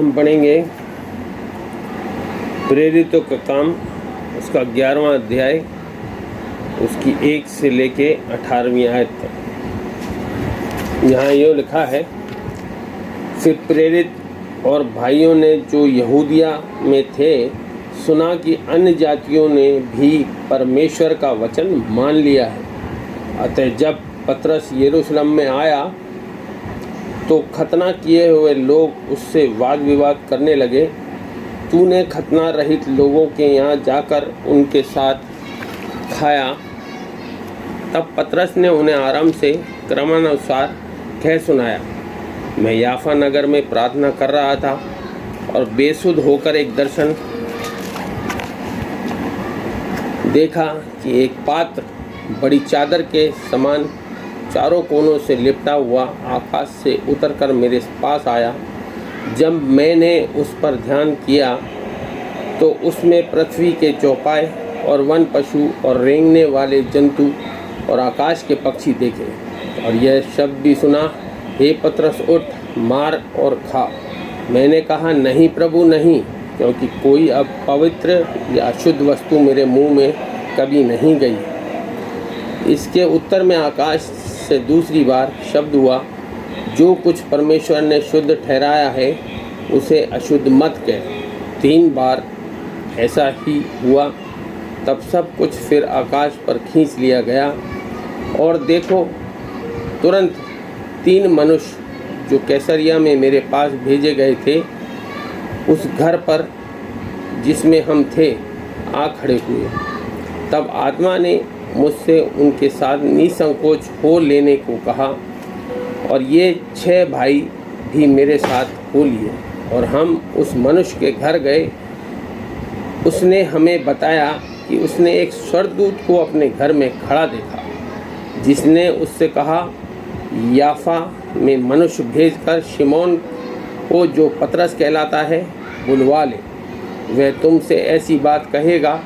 हम पढ़ेंगे प्रेरितों का काम, उसका 11वां अध्याय, उसकी 1 से लेके 18वीं आयत तक। यहाँ ये लिखा है, फिर प्रेरित और भाइयों ने जो यहूदिया में थे सुना कि अन्य जातियों ने भी परमेश्वर का वचन मान लिया है। अतः जब पतरस यरूशलेम में आया तो खतना किए हुए लोग उससे वाद विवाद करने लगे। तूने खतना रहित लोगों के यहाँ जाकर उनके साथ खाया। तब पतरस ने उन्हें आराम से क्रमानुसार कह सुनाया, मैं याफा नगर में प्रार्थना कर रहा था और बेसुध होकर एक दर्शन देखा कि एक पात्र बड़ी चादर के समान चारों कोनों से लिपटा हुआ आकाश से उतरकर मेरे पास आया। जब मैंने उस पर ध्यान किया तो उसमें पृथ्वी के चौपाए और वन पशु और रेंगने वाले जंतु और आकाश के पक्षी देखे, और यह शब्द भी सुना, हे पतरस उठ, मार और खा। मैंने कहा, नहीं प्रभु नहीं, क्योंकि कोई अब पवित्र या अशुद्ध वस्तु मेरे मुंह में कभी नहीं गई। इसके उत्तर में आकाश से दूसरी बार शब्द हुआ, जो कुछ परमेश्वर ने शुद्ध ठहराया है उसे अशुद्ध मत कह। 3 बार ऐसा ही हुआ। तब सब कुछ फिर आकाश पर खींच लिया गया, और देखो तुरंत 3 मनुष्य जो कैसरिया में मेरे पास भेजे गए थे उस घर पर जिसमें हम थे आ खड़े हुए। तब आत्मा ने मुझसे उनके साथ निसंकोच हो लेने को कहा, और ये 6 भाई भी मेरे साथ हो लिए, और हम उस मनुष्य के घर गए। उसने हमें बताया कि उसने एक स्वर्गदूत को अपने घर में खड़ा देखा, जिसने उससे कहा, याफा में मनुष्य भेजकर शिमोन को जो पतरस कहलाता है बुलवा ले। वह तुमसे ऐसी बात कहेगा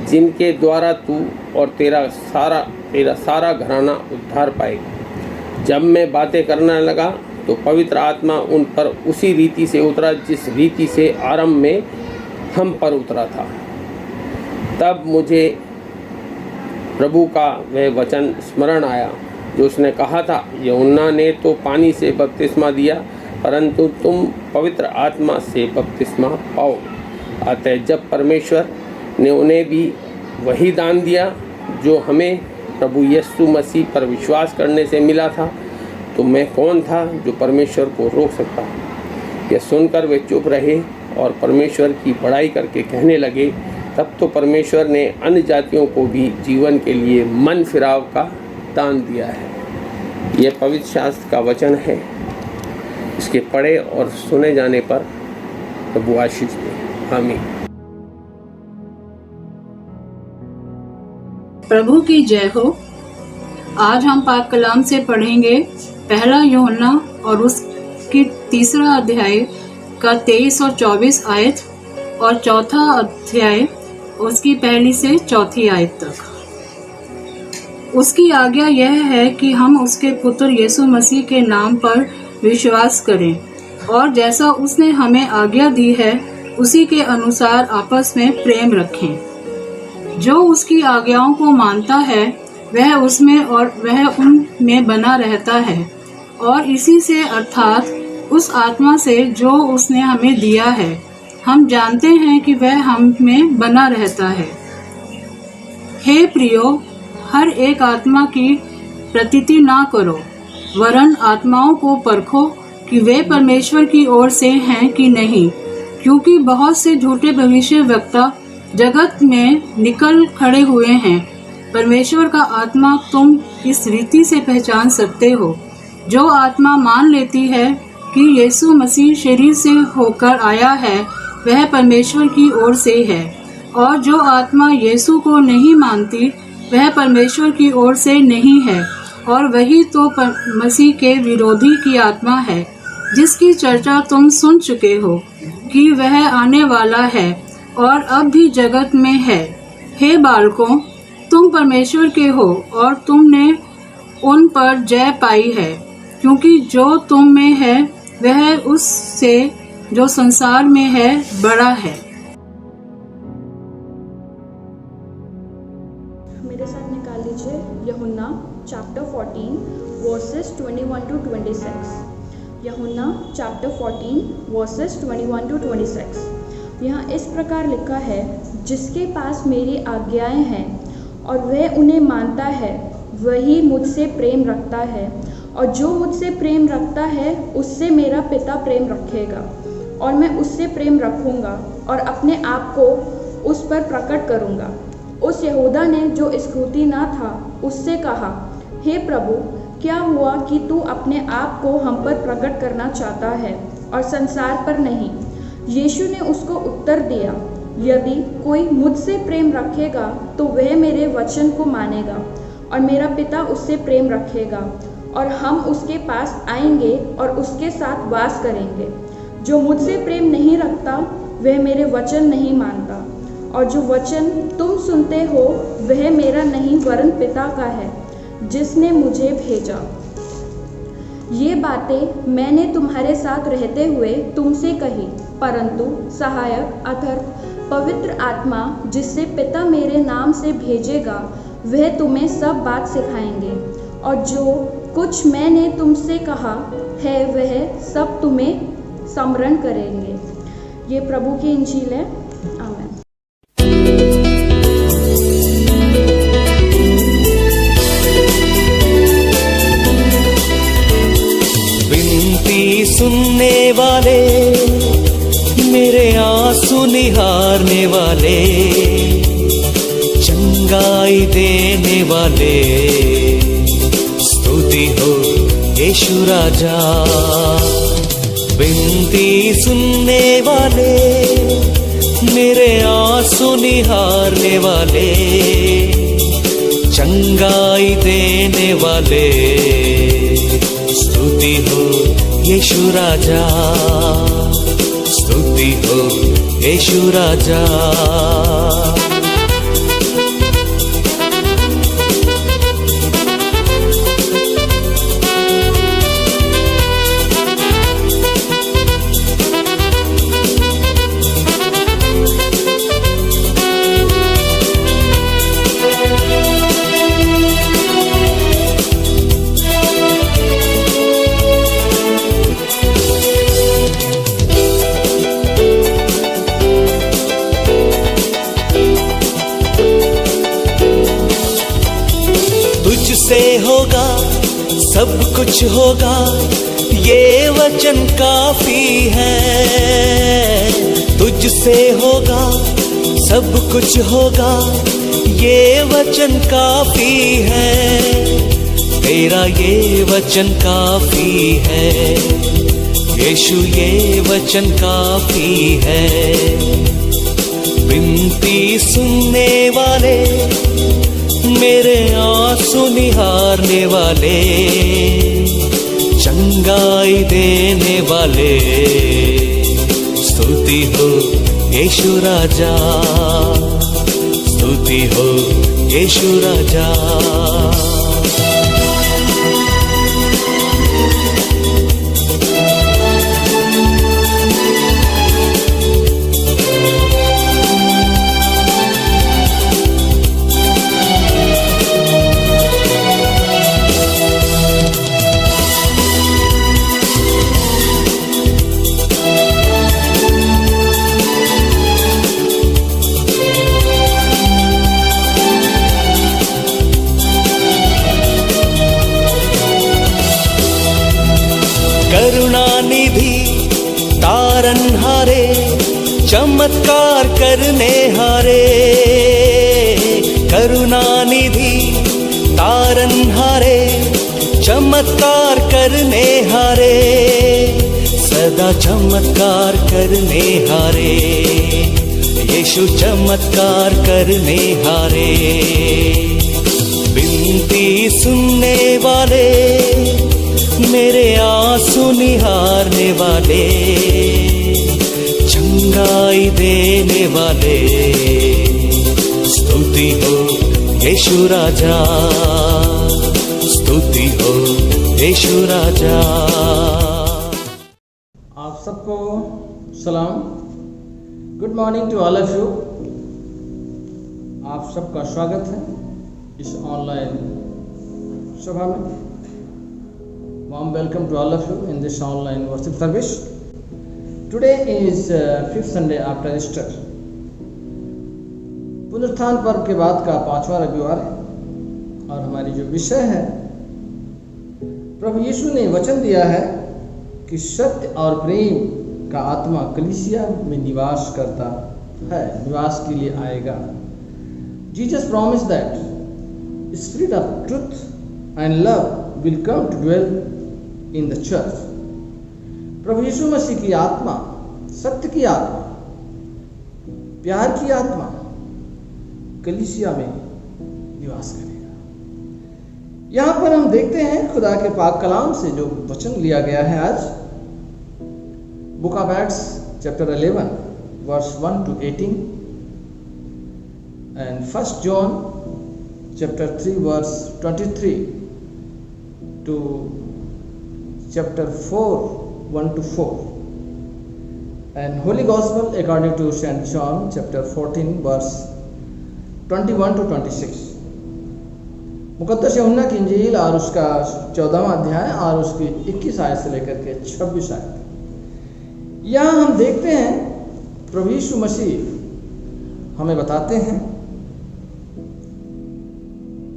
जिनके द्वारा तू और तेरा सारा घराना उद्धार पाएगा। जब मैं बातें करने लगा तो पवित्र आत्मा उन पर उसी रीति से उतरा जिस रीति से आरंभ में हम पर उतरा था। तब मुझे प्रभु का वह वचन स्मरण आया जो उसने कहा था, यूहन्ना ने तो पानी से बपतिस्मा दिया, परंतु तुम पवित्र आत्मा से बपतिस्मा पाओ। अतः जब परमेश्वर ने उन्हें भी वही दान दिया जो हमें प्रभु यीशु मसीह पर विश्वास करने से मिला था, तो मैं कौन था जो परमेश्वर को रोक सकता। यह सुनकर वे चुप रहे और परमेश्वर की बड़ाई करके कहने लगे, तब तो परमेश्वर ने अन्य जातियों को भी जीवन के लिए मन फिराव का दान दिया है। यह पवित्र शास्त्र का वचन है। इसके पढ़े और सुने जाने पर प्रभु आशीष दे। आमीन। प्रभु की जय हो। आज हम पाक कलाम से पढ़ेंगे पहला यूहन्ना और उसकी 3रा अध्याय का 23 और 24 आयत, और 4था अध्याय उसकी 1 से 4 आयत तक। उसकी आज्ञा यह है कि हम उसके पुत्र यीशु मसीह के नाम पर विश्वास करें, और जैसा उसने हमें आज्ञा दी है उसी के अनुसार आपस में प्रेम रखें। जो उसकी आज्ञाओं को मानता है वह उसमें और वह उनमें बना रहता है, और इसी से अर्थात उस आत्मा से जो उसने हमें दिया है हम जानते हैं कि वह हम में बना रहता है। हे प्रियो, हर एक आत्मा की प्रतीति ना करो, वरन आत्माओं को परखो कि वे परमेश्वर की ओर से हैं कि नहीं, क्योंकि बहुत से झूठे भविष्यवक्ता जगत में निकल खड़े हुए हैं। परमेश्वर का आत्मा तुम इस रीति से पहचान सकते हो। जो आत्मा मान लेती है कि यीशु मसीह शरीर से होकर आया है वह परमेश्वर की ओर से है, और जो आत्मा यीशु को नहीं मानती वह परमेश्वर की ओर से नहीं है, और वही तो मसीह के विरोधी की आत्मा है, जिसकी चर्चा तुम सुन चुके हो कि वह आने वाला है और अब भी जगत में है। हे बालकों, तुम परमेश्वर के हो और तुमने उन पर जय पाई है, क्योंकि जो तुम में है वह उससे जो संसार में है बड़ा है। मेरे साथ निकाल लीजिए यूहन्ना चैप्टर 14 वर्सेस 21 टू 26। यूहन्ना चैप्टर 14 वर्सेस 21 टू 26। यहाँ इस प्रकार लिखा है, जिसके पास मेरी आज्ञाएं हैं और वह उन्हें मानता है, वही मुझसे प्रेम रखता है, और जो मुझसे प्रेम रखता है उससे मेरा पिता प्रेम रखेगा, और मैं उससे प्रेम रखूँगा और अपने आप को उस पर प्रकट करूँगा। उस यहूदा ने जो इस्करियोती ना था उससे कहा, हे प्रभु, क्या हुआ कि तू अपने आप को हम पर प्रकट करना चाहता है और संसार पर नहीं? यीशु ने उसको उत्तर दिया, यदि कोई मुझसे प्रेम रखेगा तो वह मेरे वचन को मानेगा, और मेरा पिता उससे प्रेम रखेगा, और हम उसके पास आएंगे और उसके साथ वास करेंगे। जो मुझसे प्रेम नहीं रखता वह मेरे वचन नहीं मानता, और जो वचन तुम सुनते हो वह मेरा नहीं वरन पिता का है जिसने मुझे भेजा। ये बातें मैंने तुम्हारे साथ रहते हुए तुमसे कही, परंतु सहायक अर्थात पवित्र आत्मा जिससे पिता मेरे नाम से भेजेगा वह तुम्हें सब बात सिखाएंगे, और जो कुछ मैंने तुमसे कहा है वह सब तुम्हें स्मरण करेंगे। ये प्रभु की इंजील है। आमीन। विनती सुनने वाले, मेरे आंसू निहारने वाले, चंगाई देने वाले, स्तुति हो यीशु राजा। विनती सुनने वाले, मेरे आंसू निहारने वाले, चंगाई देने वाले, स्तुति हो यीशु राजा, स्तुति हो यीशु राजा। तुझसे होगा सब कुछ होगा, ये वचन काफी है। तुझसे होगा सब कुछ होगा, ये वचन काफी है। तेरा ये वचन काफी है यीशु, ये वचन काफी है। विनती सुनने वाले, मेरे आंसू निहारने वाले, चंगाई देने वाले, स्तुति हो यीशु राजा, स्तुति हो यीशु राजा। करुणानिधि तारनहारे, चमत्कार करने हारे। करुणानिधि तारनहारे, चमत्कार करने हारे, सदा चमत्कार करने हारे। यीशु चमत्कार करने हारे। विनती सुनने वाले, मेरे आंसू निहारने वाले, चंगाई देने वाले, स्तुति हो यीशु राजा, स्तुति हो यीशु राजा। आप सबको सलाम, good morning to all of you. आप सबका स्वागत है इस ऑनलाइन सभा में। Warm welcome to all of you in this online worship service. Today is 5th Sunday after Easter. पुनरुत्थान पर्व के बाद का 5वां रविवार है और हमारी जो विषय है, प्रभु यीशु ने वचन दिया है कि सत्य और प्रेम का आत्मा कलीसिया में निवास करता है, निवास के लिए आएगा। Jesus promise that spirit of truth and love will come to dwell in the church. प्रभु यीशु मसीह की आत्मा, सत्य की आत्मा, प्यार की आत्मा कलीसिया में निवास करेगा। यहां पर हम देखते हैं खुदा के पाक कलाम से जो वचन लिया गया है आज, book of Acts chapter 11 verse 1 to 18 and 1 John chapter 3 verse 23 to chapter 4 1 to 4 and Holy Gospel according to St. John chapter 14 verse 21 to 26। मुकद्दस यूहन्ना की इंजील और उसका 14वां अध्याय और उसकी 21 आयत से लेकर के 26 आयत। यहाँ हम देखते हैं प्रभु यीशु मसीह हमें बताते हैं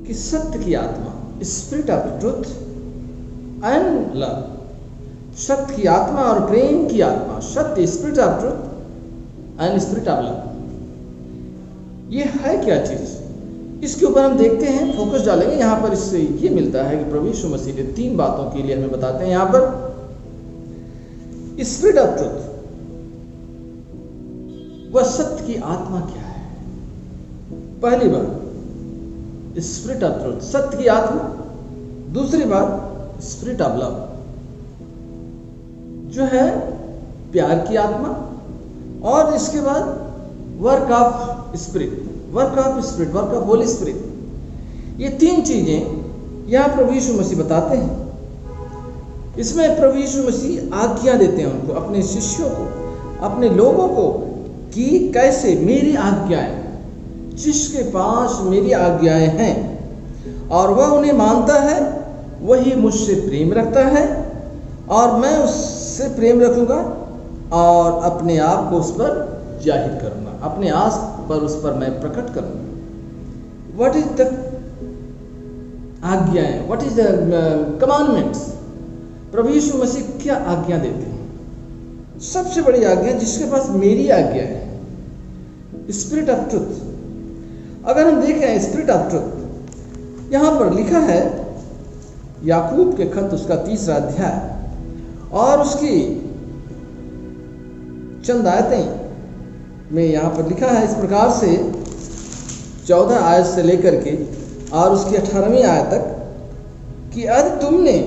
कि सत्य की आत्मा, spirit of truth and love, सत्य की आत्मा और प्रेम की आत्मा, सत्य spirit of truth and spirit of love, ये है क्या चीज? इसके ऊपर हम देखते हैं, फोकस डालेंगे। यहाँ पर इससे ये मिलता है कि प्रभु यीशु मसीह ने 3 बातों के लिए हमें बताते हैं। यहाँ पर स्पिरिट ऑफ ट्रुथ, वह सत्य की आत्मा क्या है? पहली बात स्पिरिट ऑफ ट्रुथ, सत्य की आत्मा। दूसरी बात स्पिरिट ऑफ लव, जो है प्यार की आत्मा। और इसके बाद work of spirit, work of spirit, work of Holi spirit. ये 3 चीजें यहां प्रभु यीशु मसीह बताते हैं। इसमें प्रभु यीशु मसीह आज्ञा देते हैं उनको, अपने शिष्यों को, अपने लोगों को, कि कैसे मेरी आज्ञाएं, जिसके पास मेरी आज्ञाएं हैं और वह उन्हें मानता है, वही मुझसे प्रेम रखता है और मैं उससे प्रेम रखूंगा और अपने आप को उस पर जाहिर करूंगा, अपने आप पर उस पर मैं प्रकट करूंगा। व्हाट इज द आज्ञाएं, व्हाट इज द कमांडमेंट्स? प्रभु यीशु मसीह क्या आज्ञा देते हैं? सबसे बड़ी आज्ञा, जिसके पास मेरी आज्ञा है, स्पिरिट ऑफ ट्रुथ। अगर हम देखें स्पिरिट ऑफ ट्रुथ, यहां पर लिखा है याकूब के खत उसका 3रा अध्याय और उसकी चंद आयतें में यहां पर लिखा है इस प्रकार से, 14 आयत से लेकर के और उसकी 18वीं आयत तक, कि यदि तुमने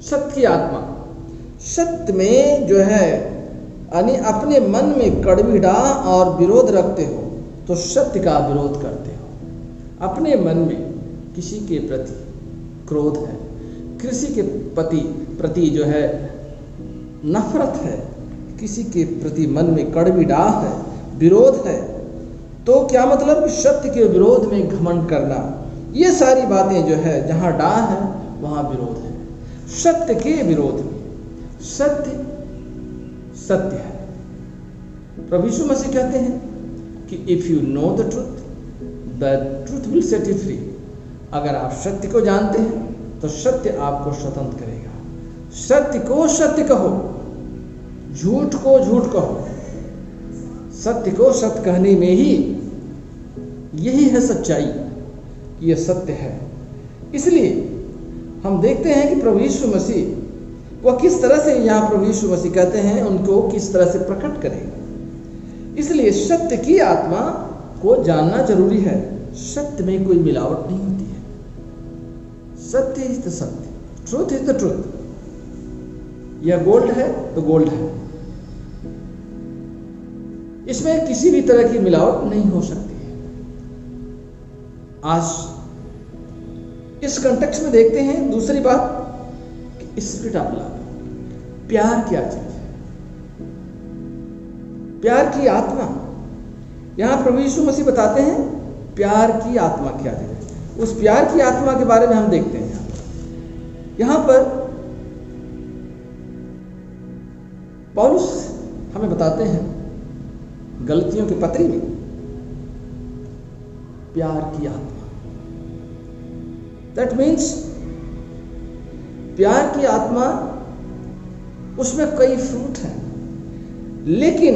सत्य की आत्मा, सत्य में जो है यानी अपने मन में कड़वी डाह और विरोध रखते हो तो सत्य का विरोध करते हो। अपने मन में किसी के प्रति क्रोध है, किसी के प्रति जो है नफरत है, किसी के प्रति मन में कड़वी डाह है, विरोध है, तो क्या मतलब? सत्य के विरोध में घमंड करना। ये सारी बातें जो है, जहाँ डाह है वहाँ विरोध है। सत्य के विरोध में, सत्य सत्य है। प्रभु यीशु मसीह कहते हैं कि if you know the truth will set you free. अगर आप सत्य को जानते हैं तो सत्य आपको स्वतंत्र करेगा। सत्य को सत्य कहो, झूठ को झूठ कहो। सत्य को सत्य कहने में ही यही है सच्चाई, ये सत्य है। इसलिए हम देखते हैं कि प्रभु यीशु मसीह वह किस तरह से, यहाँ प्रभु यीशु मसीह कहते हैं उनको किस तरह से प्रकट करेगा। इसलिए सत्य की आत्मा को जानना जरूरी है। सत्य में कोई मिलावट नहीं होती है। सत्य इज द सत्य, ट्रूथ इज द ट्रूथ। यह गोल्ड है तो गोल्ड है, इसमें किसी भी तरह की मिलावट नहीं हो सकती है। आज इस कंटेक्स्ट में देखते हैं दूसरी बात, स्पिरिट ऑफ लव, प्यार क्या चीज है। प्यार की आत्मा, यहाँ प्रभु यीशु मसीह बताते हैं प्यार की आत्मा क्या है। उस प्यार की आत्मा के बारे में हम देखते हैं यहाँ पर पौलुस हमें बताते हैं गलतियों के पत्री में प्यार की आत्मा, दैट मीन्स प्यार की आत्मा, उसमें कई फ्रूट हैं, लेकिन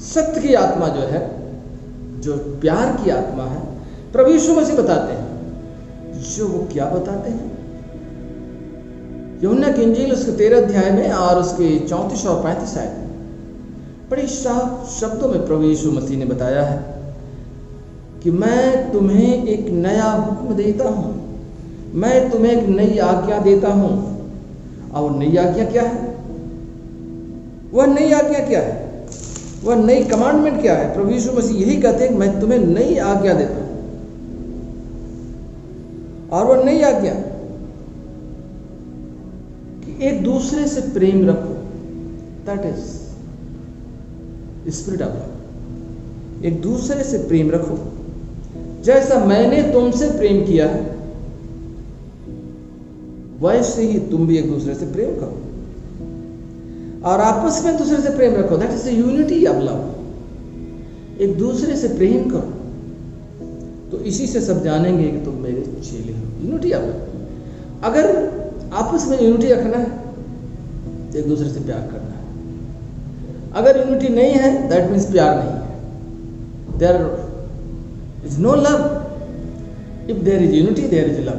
सत्य की आत्मा जो है, जो प्यार की आत्मा है, प्रभु यीशु मसीह बताते हैं जो वो क्या बताते हैं। यूहन्ना की इंजील उसके 13 अध्याय में और उसके 34 और 35 आयत बड़े साफ शब्दों में प्रभु यीशु मसीह ने बताया है कि मैं तुम्हें एक नया हुक्म देता हूं, मैं तुम्हें एक नई आज्ञा देता हूं। और नई आज्ञा क्या है? वह नई आज्ञा क्या है? वह नई कमांडमेंट क्या है? प्रभु यीशु मसीह यही कहते हैं कि मैं तुम्हें नई आज्ञा देता हूं। और वह नई आज्ञा कि एक दूसरे से प्रेम रखो, that is spirit of love. एक दूसरे से प्रेम रखो जैसा मैंने तुमसे प्रेम किया है, वैसे ही तुम भी एक दूसरे से प्रेम करो और आपस में दूसरे से प्रेम रखो, that is the unity of love. एक दूसरे से प्रेम करो तो इसी से सब जानेंगे कि तुम मेरे चेले हो। Unity of love. अगर आपस में यूनिटी रखना है तो एक दूसरे से प्यार करना है। अगर यूनिटी नहीं है दैट मीन्स प्यार नहीं है। There is no love. If there is unity there is love.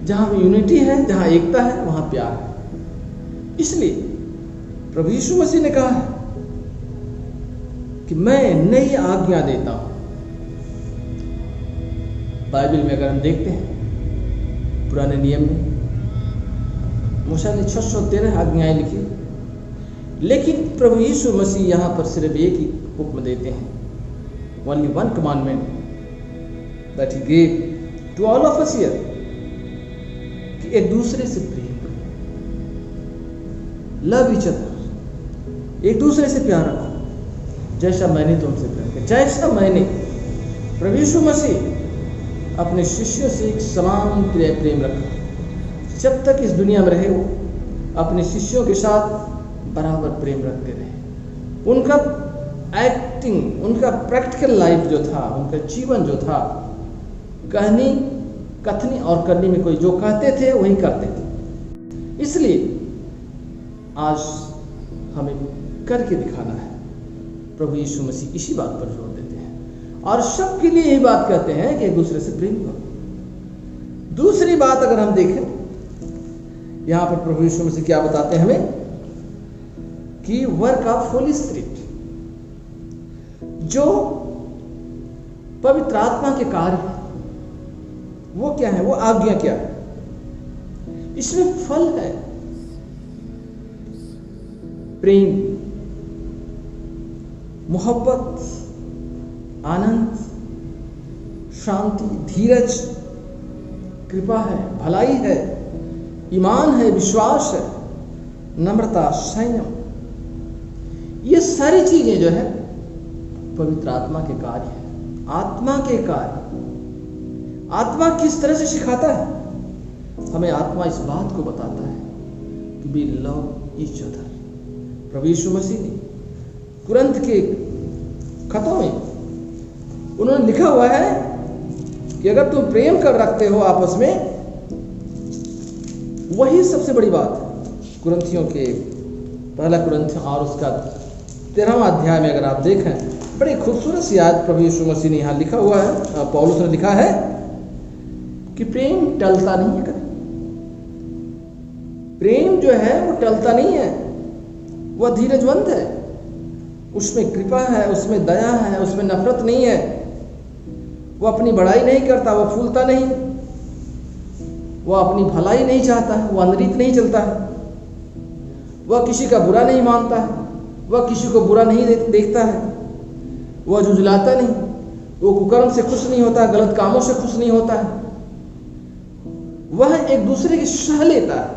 जहां यूनिटी है, जहां एकता है, वहां प्यार है। इसलिए प्रभु यीशु मसीह ने कहा है कि मैं नई आज्ञा देता हूं। बाइबल में अगर हम देखते हैं पुराने नियम में मूसा ने 613 आज्ञाएं लिखी, लेकिन प्रभु यीशु मसीह यहां पर सिर्फ एक ही हुक्म देते हैं, only one commandment that he gave to all of us here, कि एक दूसरे से प्रेम करो, लव ईच अदर, एक दूसरे से प्यार रखो जैसा मैंने तुमसे प्यार किया। जैसा मैंने, प्रभु यीशु मसीह अपने शिष्यों से एक समान प्रेम रखा। जब तक इस दुनिया में रहे वो अपने शिष्यों के साथ बराबर प्रेम रखते रहे। उनका एक्टिंग, उनका प्रैक्टिकल लाइफ जो था, उनका जीवन जो था, कहनी, कथनी और करनी में कोई जो कहते थे वही करते थे। इसलिए आज हमें करके दिखाना है। प्रभु यीशु मसीह इसी बात पर जोर देते हैं और सबके लिए यही बात कहते हैं कि एक दूसरे से प्रेम करो। दूसरी बात अगर हम देखें, यहां पर प्रभु यीशु मसीह क्या बताते हैं हमें कि वर्क ऑफ होली स्पिरिट, जो पवित्र आत्मा के कार्य है वो क्या है, वो आज्ञा क्या है। इसमें फल है प्रेम, मोहब्बत, आनंद, शांति, धीरज, कृपा है, भलाई है, ईमान है, विश्वास है, नम्रता, संयम। ये सारी चीजें जो है पवित्र आत्मा के कार्य है। आत्मा के कार्य, आत्मा किस तरह से सिखाता है हमें? आत्मा इस बात को बताता है कि वी लव ईच अदर। प्रभु यीशु मसीह ने कुरंथ के खतों में उन्होंने लिखा हुआ है कि अगर तुम प्रेम कर रखते हो आपस में, वही सबसे बड़ी बात है। कुरंथियों के पहला कुरंथ और उसका 13वां अध्याय में अगर आप देखें, बड़ी खूबसूरत सी आयत प्रभु यीशु मसीह ने यहाँ लिखा हुआ है, पौलुस ने लिखा है कि प्रेम टलता नहीं है कभी। प्रेम जो है वो टलता नहीं है, वह धीरजवंत है, उसमें कृपा है, उसमें दया है, उसमें नफरत नहीं है। वह अपनी बड़ाई नहीं करता, वह फूलता नहीं, वह अपनी भलाई नहीं चाहता है, वह अनरीत नहीं चलता है, वह किसी का बुरा नहीं मानता है, वह किसी को बुरा नहीं देखता है, वह झुझलाता नहीं, वो कुकर्म से खुश नहीं होता, गलत कामों से खुश नहीं होता है। वह एक दूसरे की सह लेता है,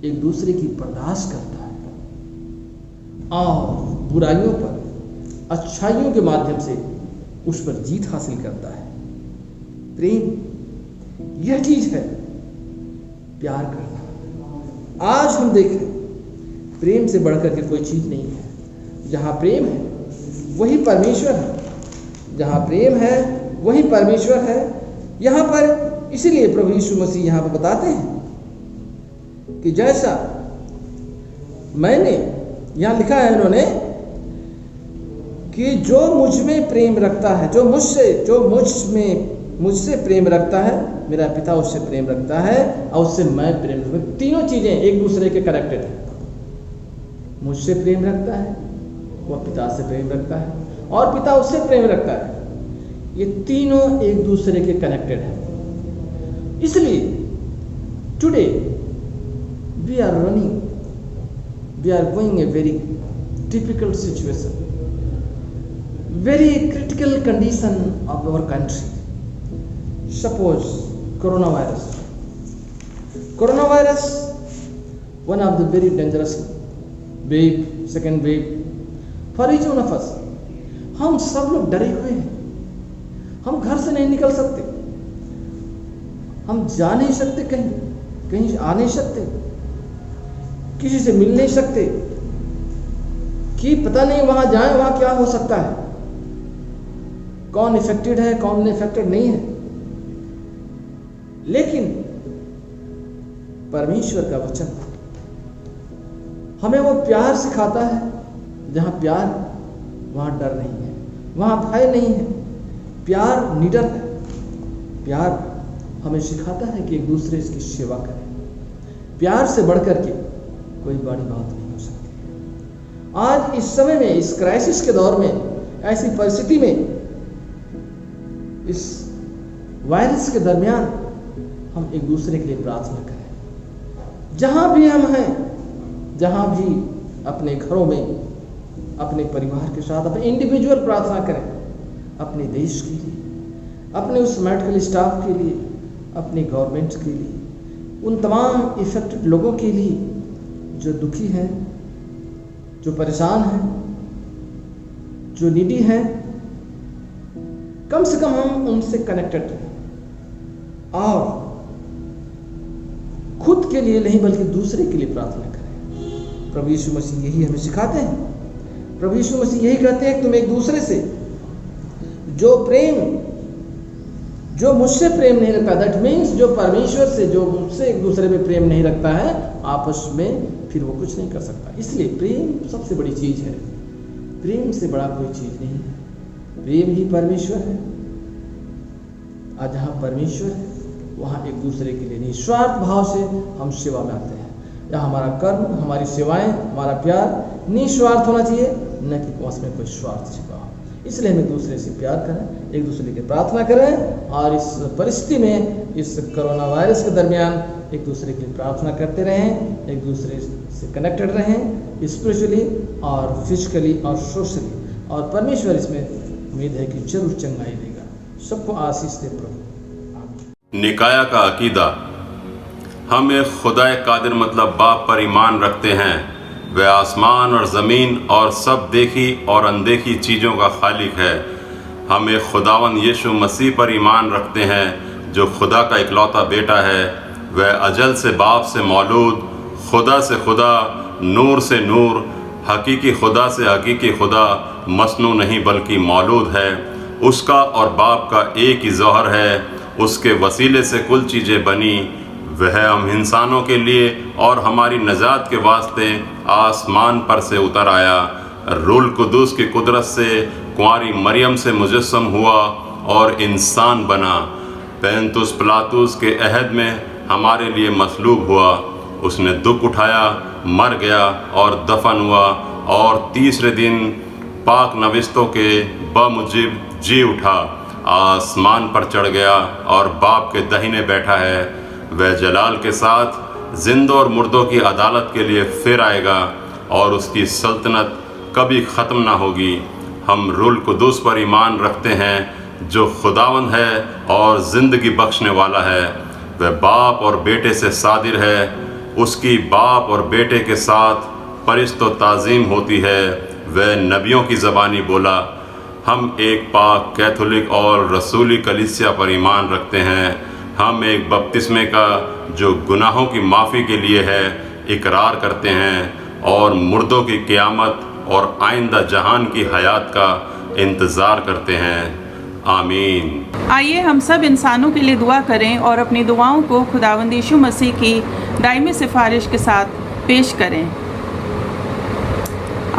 एक दूसरे की बर्दाश्त करता है और बुराइयों पर अच्छाइयों के माध्यम से उस पर जीत हासिल करता है। प्रेम यह चीज है, प्यार करना। आज हम देख रहे हैं प्रेम से बढ़कर के कोई चीज नहीं है। जहाँ प्रेम है वही परमेश्वर है, जहाँ प्रेम है वही परमेश्वर है। यहाँ पर इसीलिए प्रभु यीशु मसीह यहाँ पर बताते हैं कि जैसा मैंने, यहाँ लिखा है इन्होंने कि जो मुझ में प्रेम रखता है, जो मुझसे प्रेम रखता है, मेरा पिता उससे प्रेम रखता है और उससे मैं प्रेम रखता हूं। तीनों चीजें एक दूसरे के कनेक्टेड है। मुझसे प्रेम रखता है, वह पिता से प्रेम रखता है और पिता उससे प्रेम रखता है। ये तीनों एक दूसरे के कनेक्टेड है। इसलिए today we are going a very difficult situation, very critical condition of our country. Suppose coronavirus, one of the very dangerous wave, second wave for each one of us. हम सब लोग डरे हुए हैं, हम घर से नहीं निकल सकते, हम जा नहीं सकते, कहीं आ नहीं सकते, किसी से मिल नहीं सकते कि पता नहीं वहां जाएं वहां क्या हो सकता है, कौन इफेक्टेड है कौन इफेक्टेड नहीं है। लेकिन परमेश्वर का वचन हमें वो प्यार सिखाता है, जहां प्यार वहां डर नहीं है, वहां भय नहीं है, प्यार निडर है। प्यार हमें सिखाता है कि एक दूसरे की सेवा करें। प्यार से बढ़कर के कोई बड़ी बात नहीं हो सकती। आज इस समय में, इस क्राइसिस के दौर में, ऐसी परिस्थिति में, इस वायरस के दरमियान हम एक दूसरे के लिए प्रार्थना करें। जहां भी हम हैं, जहां भी अपने घरों में, अपने परिवार के साथ, अपने इंडिविजुअल प्रार्थना करें, अपने देश के लिए, अपने उस मेडिकल स्टाफ के लिए, अपने गवर्नमेंट के लिए, उन तमाम इफेक्टेड लोगों के लिए जो दुखी हैं, जो परेशान हैं, जो नीडी हैं। कम से कम हम उनसे कनेक्टेड रहें और खुद के लिए नहीं बल्कि दूसरे के लिए प्रार्थना करें। प्रभु यीशु मसीह यही हमें सिखाते हैं। प्रभु यीशु मसीह यही कहते हैं कि तुम एक दूसरे से जो मुझसे प्रेम नहीं रखता, दैट मीन्स जो परमेश्वर से, जो मुझसे एक दूसरे में प्रेम नहीं रखता है, आपस में फिर वो कुछ नहीं कर सकता। इसलिए प्रेम सबसे बड़ी चीज है। प्रेम से बड़ा कोई चीज नहीं है। प्रेम ही परमेश्वर है। और जहाँ परमेश्वर है वहाँ एक दूसरे के लिए निस्वार्थ भाव से हम सेवा में आते हैं। जहाँ हमारा कर्म, हमारी सेवाएं, हमारा प्यार निस्वार्थ होना चाहिए, न कि उसमें कोई स्वार्थ छिपा हो। इसलिए हम एक दूसरे से प्यार करें, एक दूसरे की प्रार्थना करें और इस परिस्थिति में, इस कोरोना वायरस के दरमियान एक दूसरे के लिए प्रार्थना करते रहें, एक दूसरे से कनेक्टेड रहें, स्पिरिचुअली और फिजिकली और सोशली। और परमेश्वर इसमें उम्मीद है कि जरूर चंगाई देगा। सबको आशीष दे प्रभु। निकाया का अकीदा, हम एक खुदाए कादिर मतलब बाप पर ईमान रखते हैं। वह आसमान और ज़मीन और सब देखी और अनदेखी चीज़ों का खालिक है। हम एक खुदावन यीशु मसीह पर ईमान रखते हैं जो खुदा का इकलौता बेटा है। वह अजल से बाप से मौलूद, खुदा से खुदा, नूर से नूर, हकीकी खुदा से हकीकी खुदा, मसनू नहीं बल्कि मौलूद है। उसका और बाप का एक ही ज़ौहर है। उसके वसीले से कुल चीज़ें बनी। वह हम इंसानों के लिए और हमारी नजात के वास्ते आसमान पर से उतर आया। रूल कुदूस की कुदरत से कुंवारी मरियम से मुजस्सम हुआ और इंसान बना। पैंतुस पिलातुस के अहद में हमारे लिए मसलूब हुआ। उसने दुख उठाया, मर गया और दफन हुआ और तीसरे दिन पाक नविस्तों के बमुजिब जी उठा, आसमान पर चढ़ गया और बाप के दाहिने बैठा है। वह जलाल के साथ जिंदों और मुर्दों की अदालत के लिए फिर आएगा और उसकी सल्तनत कभी ख़त्म ना होगी। हम रूल कुदूस पर ईमान रखते हैं जो खुदावंद है और ज़िंदगी बख्शने वाला है। वह बाप और बेटे से सादिर है। उसकी बाप और बेटे के साथ परिस्त व ताज़ीम होती है। वह नबियों की ज़बानी बोला, हम एक पाक कैथोलिक और रसूली कलीसिया पर ईमान रखते हैं। हम एक बपतिस्मे का जो गुनाहों की माफ़ी के लिए है इकरार करते हैं और मुर्दों की क़यामत और आइंदा जहान की हयात का इंतज़ार करते हैं। आमीन। आइए हम सब इंसानों के लिए दुआ करें और अपनी दुआओं को खुदावंद यीशु मसीह की दायमी सिफारिश के साथ पेश करें।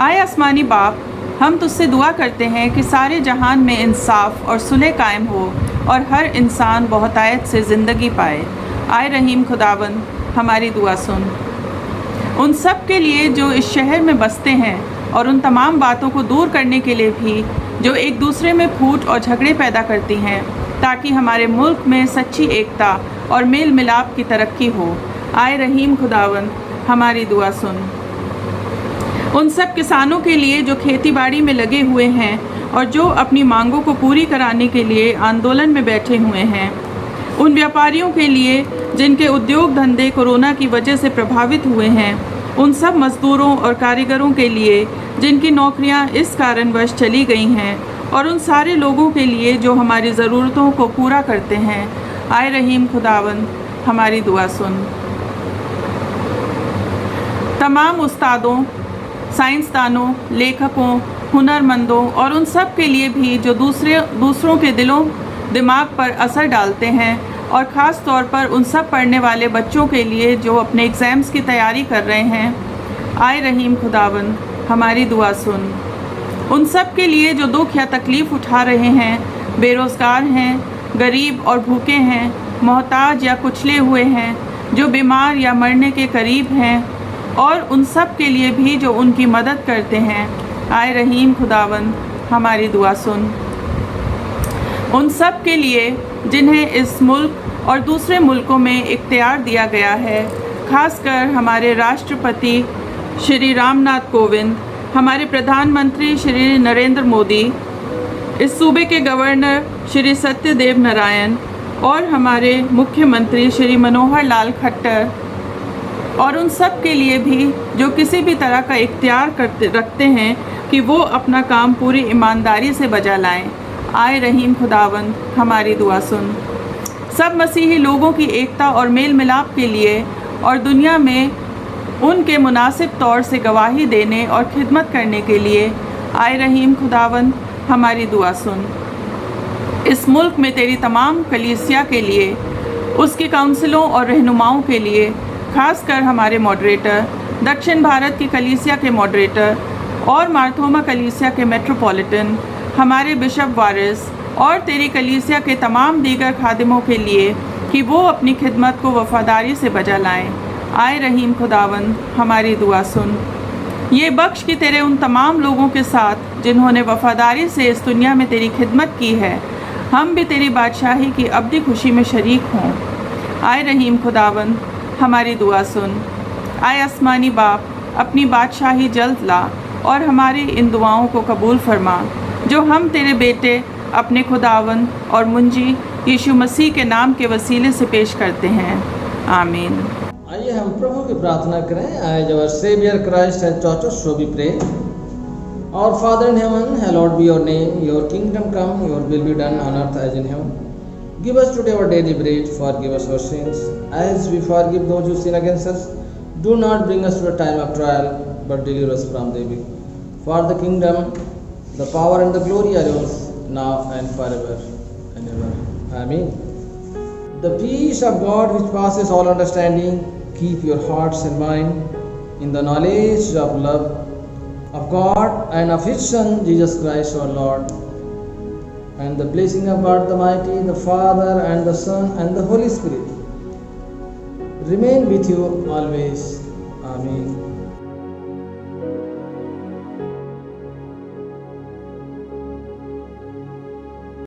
आए आसमानी बाप, हम तुझसे दुआ करते हैं कि सारे जहान में इंसाफ और सुलह कायम हो और हर इंसान बहुतायत से ज़िंदगी पाए। आए रहीम खुदावंद, हमारी दुआ सुन। उन सब के लिए जो इस शहर में बसते हैं और उन तमाम बातों को दूर करने के लिए भी जो एक दूसरे में फूट और झगड़े पैदा करती हैं, ताकि हमारे मुल्क में सच्ची एकता और मेल मिलाप की तरक्की हो। आए रहीम खुदावंद, हमारी दुआ सुन। उन सब किसानों के लिए जो खेतीबाड़ी में लगे हुए हैं और जो अपनी मांगों को पूरी कराने के लिए आंदोलन में बैठे हुए हैं। उन व्यापारियों के लिए जिनके उद्योग धंधे कोरोना की वजह से प्रभावित हुए हैं। उन सब मज़दूरों और कारीगरों के लिए जिनकी नौकरियां इस कारणवश चली गई हैं, और उन सारे लोगों के लिए जो हमारी ज़रूरतों को पूरा करते हैं। आए रहीम खुदावंद, हमारी दुआ सुन। तमाम उस्तादों, साइंसदानों, लेखकों, हुनरमंदों और उन सब के लिए भी जो दूसरों के दिमाग पर असर डालते हैं, और ख़ास तौर पर उन सब पढ़ने वाले बच्चों के लिए जो अपने एग्ज़ाम्स की तैयारी कर रहे हैं। आए रहीम खुदावंद, हमारी दुआ सुन। उन सब के लिए जो दुख या तकलीफ़ उठा रहे हैं, बेरोज़गार हैं, गरीब और भूखे हैं, मोहताज या कुचले हुए हैं, जो बीमार या मरने के करीब हैं, और उन सब के लिए भी जो उनकी मदद करते हैं। आए रहीम खुदावंद, हमारी दुआ सुन। उन सब के लिए जिन्हें इस मुल्क और दूसरे मुल्कों में इख्तियार दिया गया है, खासकर हमारे राष्ट्रपति श्री रामनाथ कोविंद, हमारे प्रधानमंत्री श्री नरेंद्र मोदी, इस सूबे के गवर्नर श्री सत्यदेव नारायण और हमारे मुख्यमंत्री श्री मनोहर लाल खट्टर, और उन सब के लिए भी जो किसी भी तरह का इख्तियार रखते हैं कि वो अपना काम पूरी ईमानदारी से बजा लाएं। आए रहीम खुदावंद, हमारी दुआ सुन। सब मसीही लोगों की एकता और मेल मिलाप के लिए और दुनिया में उनके मुनासिब तौर से गवाही देने और खिदमत करने के लिए। आए रहीम खुदावंद, हमारी दुआ सुन। इस मुल्क में तेरी तमाम कलीसिया के लिए, उसके काउंसिलों और रहनुमाओं के लिए, खासकर हमारे मॉडरेटर, दक्षिण भारत की कलीसिया के मॉडरेटर और मार्थोमा कलीसिया के मेट्रोपॉलिटन, हमारे बिशप वारिस और तेरी कलीसिया के तमाम दीगर खादिमों के लिए कि वो अपनी खिदमत को वफ़ादारी से बजा लाएं। आए रहीम खुदावंद, हमारी दुआ सुन। ये बख्श कि तेरे उन तमाम लोगों के साथ जिन्होंने वफ़ादारी से इस दुनिया में तेरी खिदमत की है, हम भी तेरी बादशाही की अब्दी खुशी में शरीक हों। आए रहीम खुदावंद, हमारी दुआ सुन। आए आसमानी बाप, अपनी बादशाही जल्द ला और हमारी इन दुआओं को कबूल फरमा, जो हम तेरे बेटे अपने खुदावंद और मुंजी यीशु मसीह के नाम के वसीले से पेश करते हैं। आमीन। आइए हम प्रभु की प्रार्थना करें। As our Savior Christ has taught us, so we pray. Our Father in heaven, hallowed be your name. Your kingdom come, your will be done on earth as in heaven. Give us today our daily bread. Forgive us our sins, as we forgive those who sin against us. Do not bring us to a time of trial, but deliver us from the evil. For the kingdom, the power and the glory are yours, now and forever and ever. Amen. The peace of God which passes all understanding, keep your hearts and mind in the knowledge of love of God and of His Son Jesus Christ our Lord. And the blessing of God the Mighty, the Father and the Son and the Holy Spirit remain with you always. Amen.